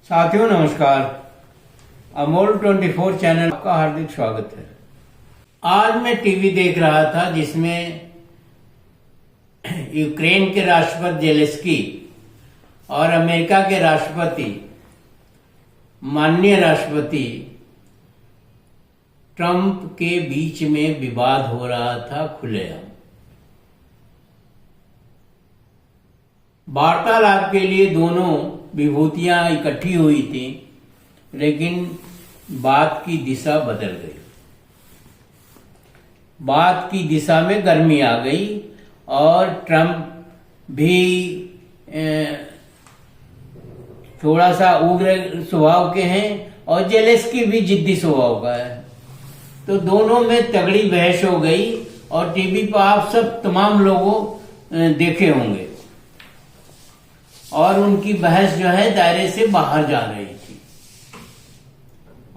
साथियों नमस्कार। अमोल 24 चैनल का हार्दिक स्वागत है। आज मैं टीवी देख रहा था जिसमें यूक्रेन के राष्ट्रपति जेलेंस्की और अमेरिका के राष्ट्रपति माननीय राष्ट्रपति ट्रंप के बीच में विवाद हो रहा था खुलेआम। वार्तालाप के लिए दोनों विभूतियां इकट्ठी हुई थी, लेकिन बात की दिशा बदल गई। बात की दिशा में गर्मी आ गई और ट्रंप भी थोड़ा सा उग्र स्वभाव के हैं और जेलेंस्की भी जिद्दी स्वभाव का है। तो दोनों में तगड़ी बहस हो गई और टीवी पर आप सब तमाम लोगों देखे होंगे। और उनकी बहस जो है दायरे से बाहर जा रही थी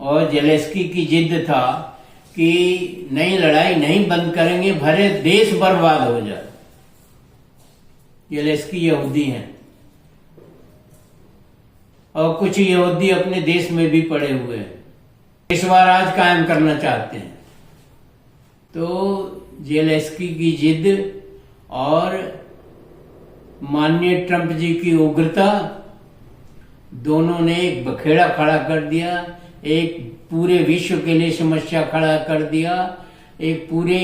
और जेलेंस्की की जिद था कि नहीं, लड़ाई नहीं बंद करेंगे, भले देश बर्बाद हो जाए। जेलेंस्की यहूदी हैं और कुछ यहूदी अपने देश में भी पड़े हुए हैं, पेशवा राज कायम करना चाहते हैं। तो जेलेंस्की की जिद और माननीय ट्रंप जी की उग्रता, दोनों ने एक बखेड़ा खड़ा कर दिया, एक पूरे विश्व के लिए समस्या खड़ा कर दिया, एक पूरे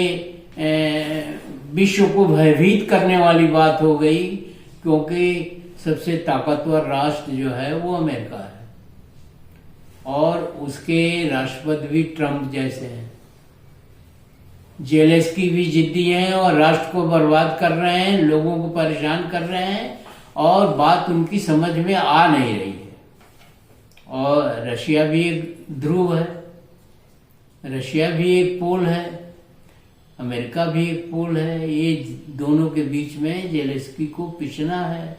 विश्व को भयभीत करने वाली बात हो गई, क्योंकि सबसे ताकतवर राष्ट्र जो है वो अमेरिका है और उसके राष्ट्रपति भी ट्रंप जैसे हैं। जेलेंस्की भी जिद्दी हैं और राष्ट्र को बर्बाद कर रहे हैं, लोगों को परेशान कर रहे हैं और बात उनकी समझ में आ नहीं रही है। और रशिया भी एक ध्रुव है, रशिया भी एक पोल है, अमेरिका भी एक पोल है। ये दोनों के बीच में जेलेंस्की को पिसना है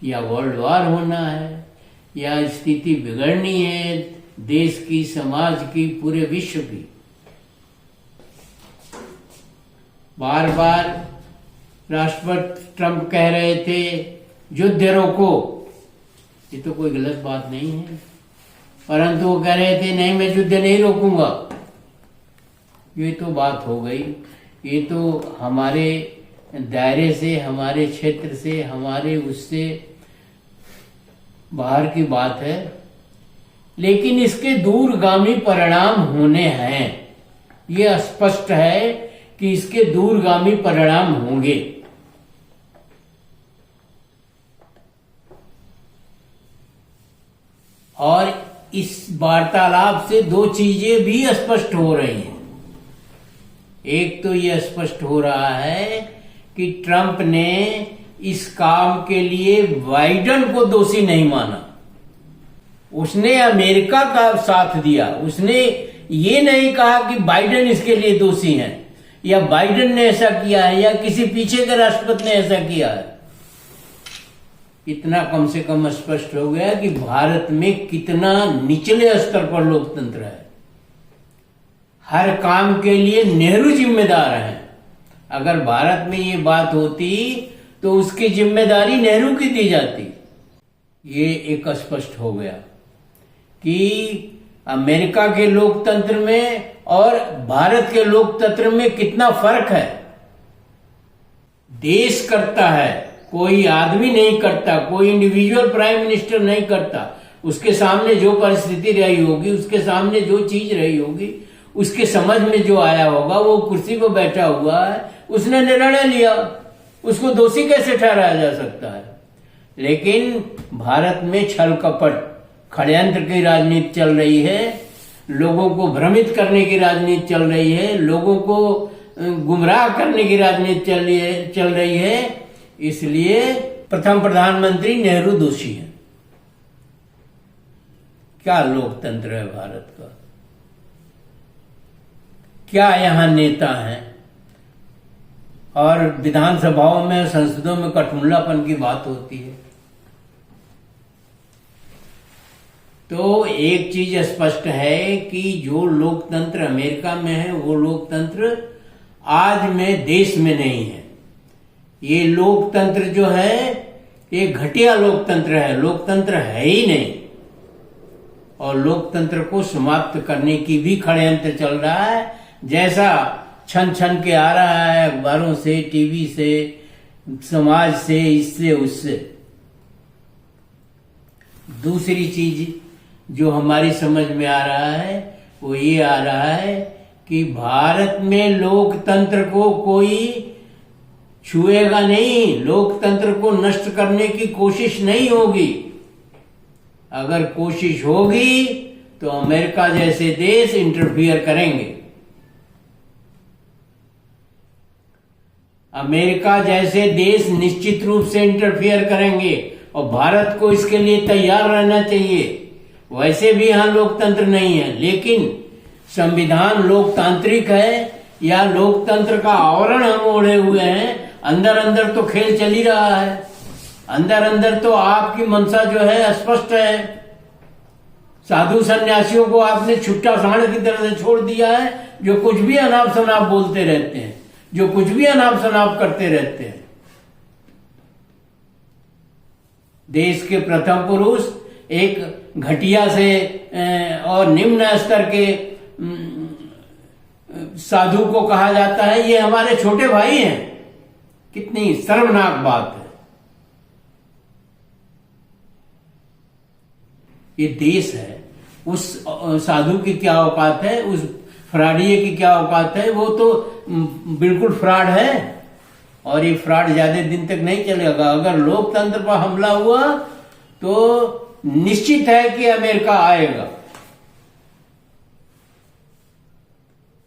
या वर्ल्ड वार होना है या स्थिति बिगड़नी है देश की, समाज की, पूरे विश्व की। बार बार राष्ट्रपति ट्रंप कह रहे थे युद्ध रोको, ये तो कोई गलत बात नहीं है, परंतु वो कह रहे थे नहीं, मैं युद्ध नहीं रोकूंगा। ये तो बात हो गई, ये तो हमारे दायरे से, हमारे क्षेत्र से, हमारे उससे बाहर की बात है। लेकिन इसके दूरगामी परिणाम होने हैं, ये स्पष्ट है कि इसके दूरगामी परिणाम होंगे। और इस वार्तालाप से दो चीजें भी स्पष्ट हो रही हैं। एक तो यह स्पष्ट हो रहा है कि ट्रंप ने इस काम के लिए बाइडेन को दोषी नहीं माना, उसने अमेरिका का साथ दिया। उसने ये नहीं कहा कि बाइडेन इसके लिए दोषी हैं या बाइडेन ने ऐसा किया है या किसी पीछे के राष्ट्रपति ने ऐसा किया है। इतना कम से कम स्पष्ट हो गया कि भारत में कितना निचले स्तर पर लोकतंत्र है। हर काम के लिए नेहरू जिम्मेदार हैं। अगर भारत में ये बात होती तो उसकी जिम्मेदारी नेहरू की दी जाती। ये एक स्पष्ट हो गया कि अमेरिका के लोकतंत्र में और भारत के लोकतंत्र में कितना फर्क है। देश करता है, कोई आदमी नहीं करता, कोई इंडिविजुअल प्राइम मिनिस्टर नहीं करता। उसके सामने जो परिस्थिति रही होगी, उसके सामने जो चीज रही होगी, उसके समझ में जो आया होगा, वो कुर्सी पर बैठा हुआ है, उसने निर्णय लिया, उसको दोषी कैसे ठहराया जा सकता है। लेकिन भारत में छल कपट, षड्यंत्र की राजनीति चल रही है, लोगों को भ्रमित करने की राजनीति चल रही है, लोगों को गुमराह करने की राजनीति चल रही है। इसलिए प्रथम प्रधानमंत्री नेहरू दोषी हैं। क्या लोकतंत्र है भारत का, क्या यहां नेता हैं। और विधानसभाओं में, संसदों में कठमुल्लापन की बात होती है। तो एक चीज स्पष्ट है कि जो लोकतंत्र अमेरिका में है वो लोकतंत्र आज में देश में नहीं है। ये लोकतंत्र जो है ये घटिया लोकतंत्र है, लोकतंत्र है ही नहीं। और लोकतंत्र को समाप्त करने की भी षड्यंत्र चल रहा है, जैसा छन छन के आ रहा है अखबारों से, टीवी से, समाज से, इससे उससे। दूसरी चीज जो हमारी समझ में आ रहा है वो ये आ रहा है कि भारत में लोकतंत्र को कोई छुएगा नहीं, लोकतंत्र को नष्ट करने की कोशिश नहीं होगी। अगर कोशिश होगी तो अमेरिका जैसे देश इंटरफियर करेंगे। अमेरिका जैसे देश निश्चित रूप से इंटरफियर करेंगे और भारत को इसके लिए तैयार रहना चाहिए। वैसे भी यहां लोकतंत्र नहीं है, लेकिन संविधान लोकतांत्रिक है या लोकतंत्र का आवरण हम ओढ़े हुए हैं, अंदर अंदर तो खेल चल ही रहा है। अंदर अंदर तो आपकी मंशा जो है स्पष्ट है। साधु सन्यासियों को आपने छुट्टा सांड की तरह से छोड़ दिया है, जो कुछ भी अनाप शनाप बोलते रहते हैं, जो कुछ भी अनाप शनाप करते रहते हैं। देश के प्रथम पुरुष एक घटिया से और निम्न स्तर के साधु को कहा जाता है ये हमारे छोटे भाई हैं। कितनी शर्मनाक बात है। ये देश है, उस साधु की क्या औकात है, उस फ्रॉडिये की क्या औकात है। वो तो बिल्कुल फ्रॉड है और ये फ्रॉड ज्यादा दिन तक नहीं चलेगा। अगर लोकतंत्र पर हमला हुआ तो निश्चित है कि अमेरिका आएगा।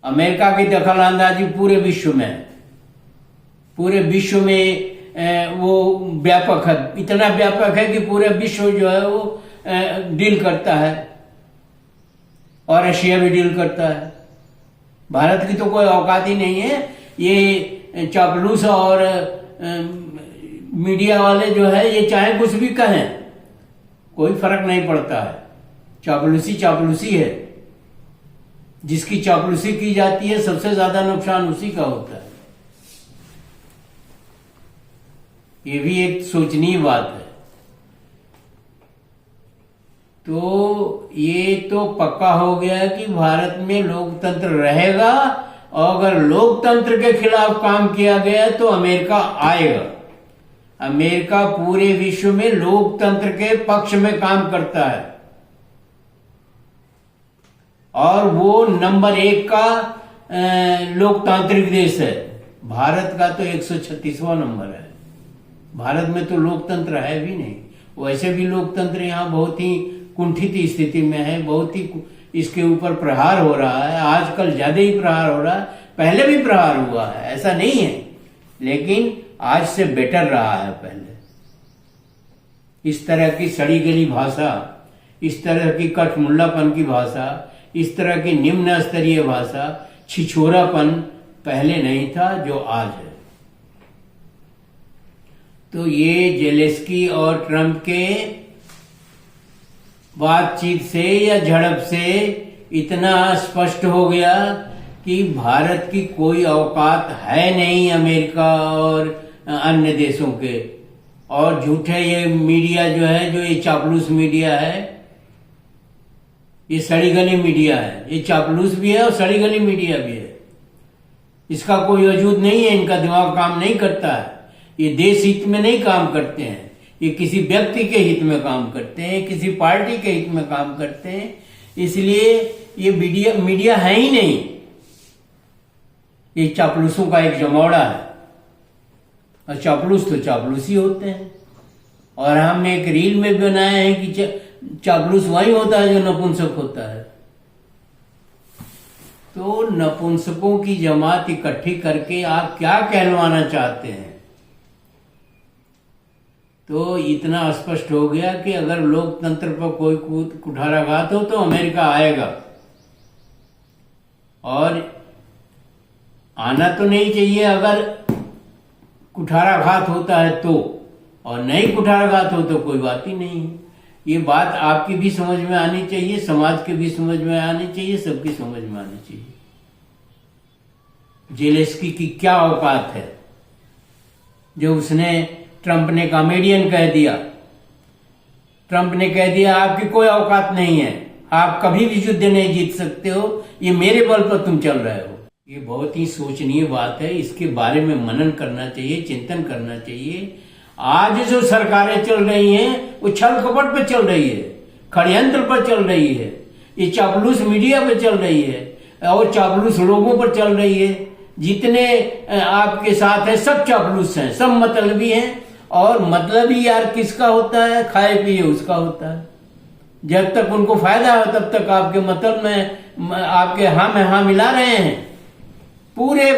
अमेरिका की दखल अंदाजी पूरे विश्व में है, पूरे विश्व में वो व्यापक है, इतना व्यापक है कि पूरे विश्व जो है वो डील करता है और रशिया भी डील करता है। भारत की तो कोई औकात ही नहीं है। ये चापलूस और मीडिया वाले जो है ये चाहे कुछ भी कहें, कोई फर्क नहीं पड़ता है। चापलूसी चापलूसी है। जिसकी चापलूसी की जाती है सबसे ज्यादा नुकसान उसी का होता है। ये भी एक सोचनीय बात है। तो ये तो पक्का हो गया कि भारत में लोकतंत्र रहेगा और अगर लोकतंत्र के खिलाफ काम किया गया तो अमेरिका आएगा। अमेरिका पूरे विश्व में लोकतंत्र के पक्ष में काम करता है और वो नंबर 1 का लोकतांत्रिक देश है। भारत का तो 136वां नंबर है। भारत में तो लोकतंत्र है भी नहीं। वैसे भी लोकतंत्र यहाँ बहुत ही कुंठित स्थिति में है, बहुत ही इसके ऊपर प्रहार हो रहा है। आजकल ज्यादा ही प्रहार हो रहा है, पहले भी प्रहार हुआ है, ऐसा नहीं है, लेकिन आज से बेटर रहा है पहले। इस तरह की सड़ी गली भाषा, इस तरह की कठमुल्लापन की भाषा, इस तरह की निम्न स्तरीय भाषा, छिछोरापन पहले नहीं था जो आज है। तो ये जेलेंस्की और ट्रंप के बातचीत से या झड़प से इतना स्पष्ट हो गया कि भारत की कोई औकात है नहीं अमेरिका और अन्य देशों के। और झूठे ये मीडिया जो है, जो ये चापलूस मीडिया है, ये सड़ी गली मीडिया है। ये चापलूस भी है और सड़ी गली मीडिया भी है। इसका कोई वजूद नहीं है, इनका दिमाग काम नहीं करता है। ये देश हित में नहीं काम करते हैं, ये किसी व्यक्ति के हित में काम करते हैं, किसी पार्टी के हित में काम करते हैं। इसलिए ये मीडिया है ही नहीं, ये चापलूसों का एक जमौड़ा है। और चापलूस तो चापलूसी होते हैं। और हमने एक रील में बनाया है कि चापलूस वही होता है जो नपुंसक होता है। तो नपुंसकों की जमात इकट्ठी करके आप क्या कहलवाना चाहते हैं? तो इतना स्पष्ट हो गया कि अगर लोकतंत्र पर कोई कुठाराघात हो तो अमेरिका आएगा। और आना तो नहीं चाहिए अगर कुठाराघात होता है तो, और नहीं कुठाराघात हो तो कोई बात ही नहीं है। ये बात आपकी भी समझ में आनी चाहिए, समाज के भी समझ में आनी चाहिए, सबकी समझ में आनी चाहिए। जेलेंस्की की क्या औकात है जो उसने, ट्रंप ने कॉमेडियन कह दिया। ट्रंप ने कह दिया आपकी कोई औकात नहीं है, आप कभी भी युद्ध नहीं जीत सकते हो, ये मेरे बल पर तुम चल रहे हो। ये बहुत ही सोचनीय बात है, इसके बारे में मनन करना चाहिए, चिंतन करना चाहिए। आज जो सरकारें चल रही हैं वो छल कपट पर चल रही है, षड्यंत्र पर चल रही है, ये चापलूस मीडिया पर चल रही है और चापलूस लोगों पर चल रही है। जितने आपके साथ है सब चापलूस हैं, सब मतलबी हैं। और मतलबी यार किसका होता है? खाए पिए उसका होता है। जब तक उनको फायदा हो तब तक आपके मतलब में आपके हाँ में हाँ मिला रहे हैं। पूरे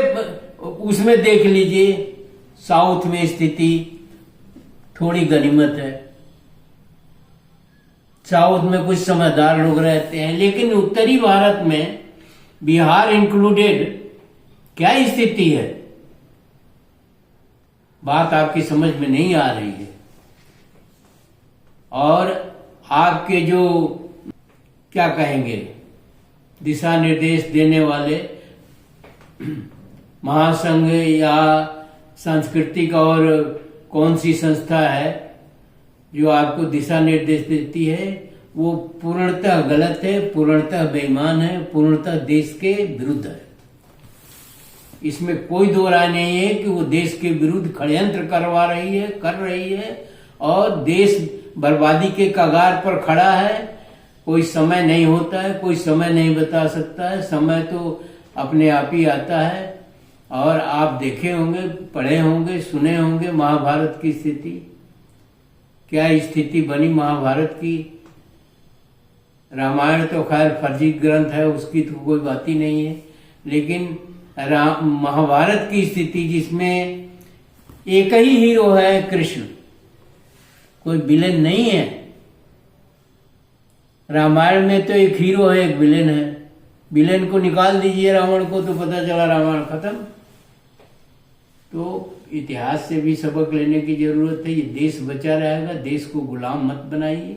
उसमें देख लीजिए, साउथ में स्थिति थोड़ी गनीमत है, साउथ में कुछ समझदार लोग रहते हैं, लेकिन उत्तरी भारत में बिहार इंक्लूडेड क्या स्थिति है? बात आपकी समझ में नहीं आ रही है। और आपके जो क्या कहेंगे दिशा निर्देश देने वाले महासंघ या सांस्कृतिक और कौन सी संस्था है जो आपको दिशा निर्देश देती है, वो पूर्णतः गलत है, पूर्णतः बेईमान है, पूर्णतः देश के विरुद्ध है। इसमें कोई दो राय नहीं है कि वो देश के विरुद्ध षड्यंत्र कर रही है और देश बर्बादी के कगार पर खड़ा है। कोई समय नहीं होता है, कोई समय नहीं बता सकता है, समय तो अपने आप ही आता है। और आप देखे होंगे, पढ़े होंगे, सुने होंगे महाभारत की स्थिति, क्या स्थिति बनी महाभारत की। रामायण तो खैर फर्जी ग्रंथ है, उसकी तो कोई बात ही नहीं है, लेकिन महाभारत की स्थिति जिसमें एक ही हीरो है कृष्ण, कोई विलेन नहीं है। रामायण में तो एक हीरो है, एक विलेन है। विलेन को निकाल दीजिए रावण को तो पता चला रामायण खत्म। तो इतिहास से भी सबक लेने की जरूरत है। ये देश बचा रहेगा, देश को गुलाम मत बनाइए।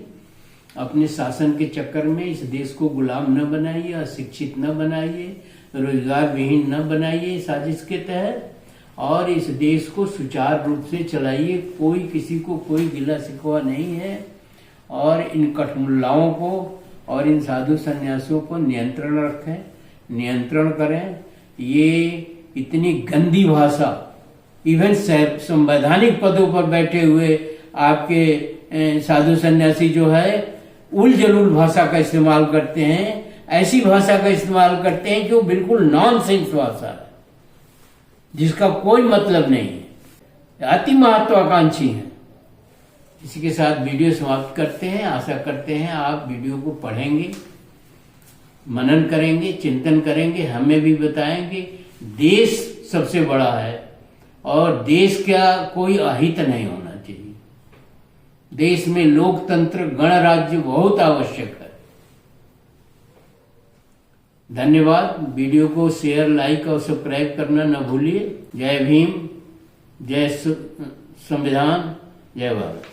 अपने शासन के चक्कर में इस देश को गुलाम न बनाइए, अशिक्षित न बनाइए, रोजगार विहीन न बनाइए साजिश के तहत, और इस देश को सुचारू रूप से चलाइए। कोई किसी को कोई गिला शिकवा नहीं है। और इन कठमुल्लाओं को और इन साधु सन्यासियों को नियंत्रण रखें, नियंत्रण करें। ये इतनी गंदी भाषा, इवन संवैधानिक पदों पर बैठे हुए आपके साधु सन्यासी जो है उल जलूल भाषा का इस्तेमाल करते हैं, ऐसी भाषा का इस्तेमाल करते हैं जो बिल्कुल नॉनसेंस भाषा है, जिसका कोई मतलब नहीं है, अति महत्वाकांक्षी है। इसी के साथ वीडियो समाप्त करते हैं। आशा करते हैं आप वीडियो को पढ़ेंगे, मनन करेंगे, चिंतन करेंगे, हमें भी बताएंगे। देश सबसे बड़ा है और देश का कोई अहित नहीं होना चाहिए। देश में लोकतंत्र, गणराज्य बहुत आवश्यक है। धन्यवाद। वीडियो को शेयर, लाइक और सब्सक्राइब करना न भूलिए। जय भीम, जय संविधान, जय भारत।